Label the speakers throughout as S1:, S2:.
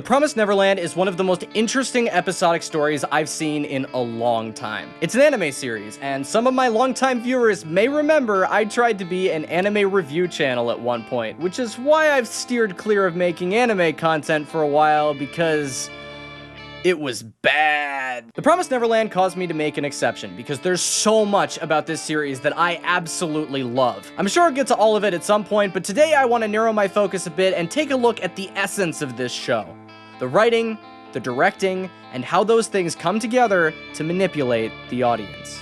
S1: Promised Neverland is one of the most interesting episodic stories I've seen in a long time. It's an anime series, and some of my longtime viewers may remember I tried to be an anime review channel at one point, which is why I've steered clear of making anime content for a while, because it was bad. The Promised Neverland caused me to make an exception, because there's so much about this series that I absolutely love. I'm sure I'll get to all of it at some point, but today I want to narrow my focus a bit and take a look at the essence of this show. The writing, the directing, and how those things come together to manipulate the audience.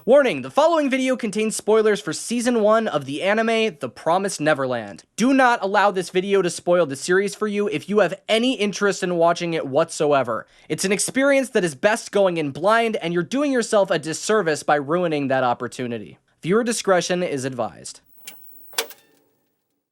S1: Warning, the following video contains spoilers for Season 1 of the anime, The Promised Neverland. Do not allow this video to spoil the series for you if you have any interest in watching it whatsoever. It's an experience that is best going in blind, and you're doing yourself a disservice by ruining that opportunity. Viewer discretion is advised.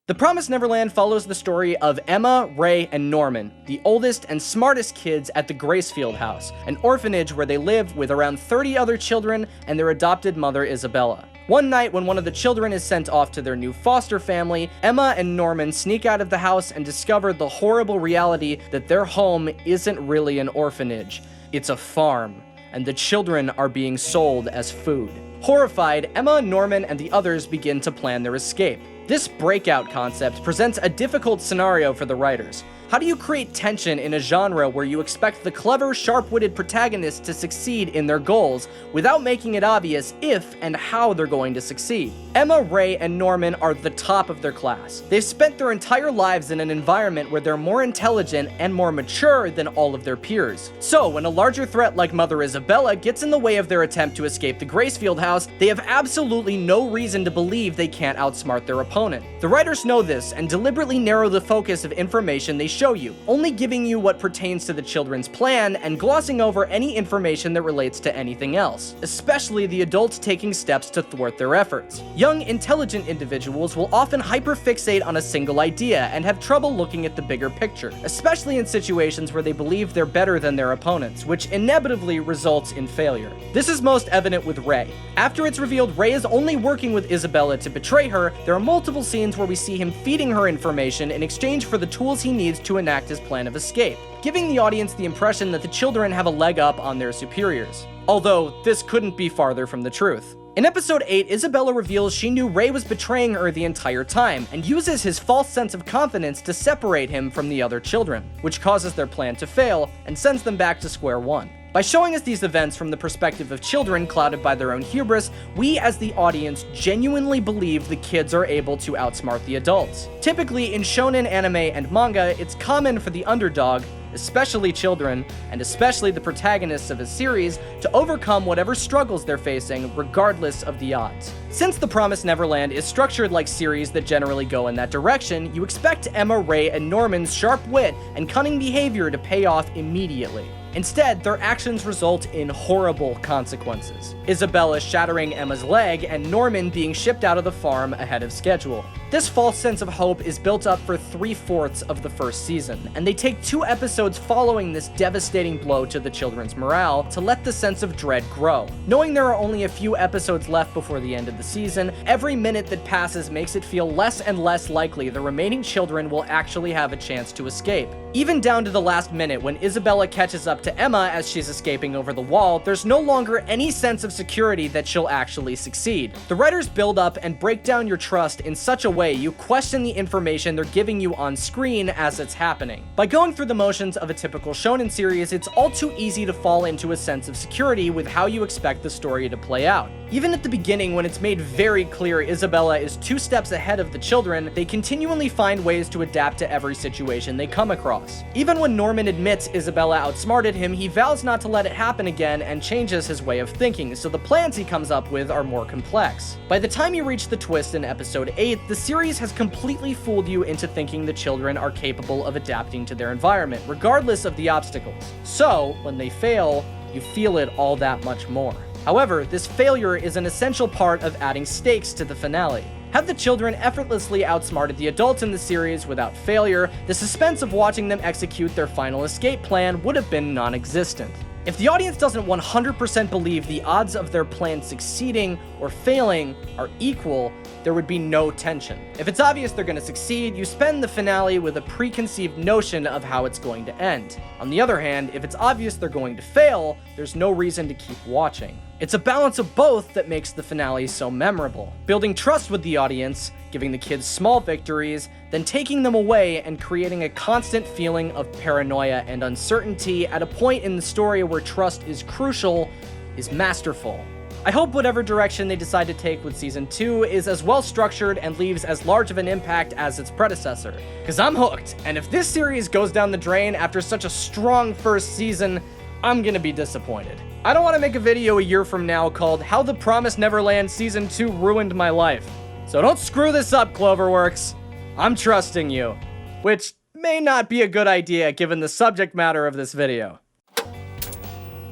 S1: The Promised Neverland follows the story of Emma, Ray, and Norman, the oldest and smartest kids at the Gracefield House, an orphanage where they live with around 30 other children and their adopted mother, Isabella. One night, when one of the children is sent off to their new foster family, Emma and Norman sneak out of the house and discover the horrible reality that their home isn't really an orphanage. It's a farm, and the children are being sold as food. Horrified, Emma, Norman, and the others begin to plan their escape. This breakout concept presents a difficult scenario for the writers. How do you create tension in a genre where you expect the clever, sharp-witted protagonists to succeed in their goals without making it obvious if and how they're going to succeed? Emma, Ray, and Norman are the top of their class. They've spent their entire lives in an environment where they're more intelligent and more mature than all of their peers. So, when a larger threat like Mother Isabella gets in the way of their attempt to escape the Gracefield House, they have absolutely no reason to believe they can't outsmart their opponent. The writers know this and deliberately narrow the focus of information they show you, only giving you what pertains to the children's plan and glossing over any information that relates to anything else, especially the adults taking steps to thwart their efforts. Young, intelligent individuals will often hyperfixate on a single idea and have trouble looking at the bigger picture, especially in situations where they believe they're better than their opponents, which inevitably results in failure. This is most evident with Ray. After it's revealed Ray is only working with Isabella to betray her, there are multiple scenes where we see him feeding her information in exchange for the tools he needs to enact his plan of escape, giving the audience the impression that the children have a leg up on their superiors. Although, this couldn't be farther from the truth. In episode 8, Isabella reveals she knew Ray was betraying her the entire time, and uses his false sense of confidence to separate him from the other children, which causes their plan to fail and sends them back to square one. By showing us these events from the perspective of children clouded by their own hubris, we as the audience genuinely believe the kids are able to outsmart the adults. Typically, in shonen anime and manga, it's common for the underdog, especially children, and especially the protagonists of a series, to overcome whatever struggles they're facing, regardless of the odds. Since The Promised Neverland is structured like series that generally go in that direction, you expect Emma, Ray, and Norman's sharp wit and cunning behavior to pay off immediately. Instead, their actions result in horrible consequences. Isabella shattering Emma's leg and Norman being shipped out of the farm ahead of schedule. This false sense of hope is built up for 3/4 of the first season, and they take 2 episodes following this devastating blow to the children's morale to let the sense of dread grow. Knowing there are only a few episodes left before the end of the season, every minute that passes makes it feel less and less likely the remaining children will actually have a chance to escape. Even down to the last minute when Isabella catches up to Emma as she's escaping over the wall, there's no longer any sense of security that she'll actually succeed. The writers build up and break down your trust in such a way you question the information they're giving you on screen as it's happening. By going through the motions of a typical shonen series, it's all too easy to fall into a sense of security with how you expect the story to play out. Even at the beginning, when it's made very clear Isabella is 2 steps ahead of the children, they continually find ways to adapt to every situation they come across. Even when Norman admits Isabella outsmarted him, he vows not to let it happen again and changes his way of thinking, so the plans he comes up with are more complex. By the time you reach the twist in episode 8, the series has completely fooled you into thinking the children are capable of adapting to their environment, regardless of the obstacles. So, when they fail, you feel it all that much more. However, this failure is an essential part of adding stakes to the finale. Had the children effortlessly outsmarted the adults in the series without failure, the suspense of watching them execute their final escape plan would have been non-existent. If the audience doesn't 100% believe the odds of their plan succeeding or failing are equal, there would be no tension. If it's obvious they're going to succeed, you spend the finale with a preconceived notion of how it's going to end. On the other hand, if it's obvious they're going to fail, there's no reason to keep watching. It's a balance of both that makes the finale so memorable. Building trust with the audience, giving the kids small victories, then taking them away and creating a constant feeling of paranoia and uncertainty at a point in the story where trust is crucial is masterful. I hope whatever direction they decide to take with Season 2 is as well structured and leaves as large of an impact as its predecessor. Cause I'm hooked, and if this series goes down the drain after such a strong first season, I'm gonna be disappointed. I don't want to make a video a year from now called How the Promised Neverland Season 2 Ruined My Life. So don't screw this up, Cloverworks. I'm trusting you. Which may not be a good idea given the subject matter of this video.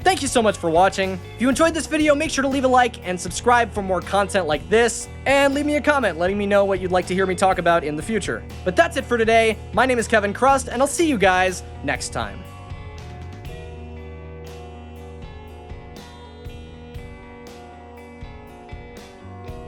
S1: Thank you so much for watching. If you enjoyed this video, make sure to leave a like and subscribe for more content like this, and leave me a comment letting me know what you'd like to hear me talk about in the future. But that's it for today. My name is Kevin Crust, and I'll see you guys next time.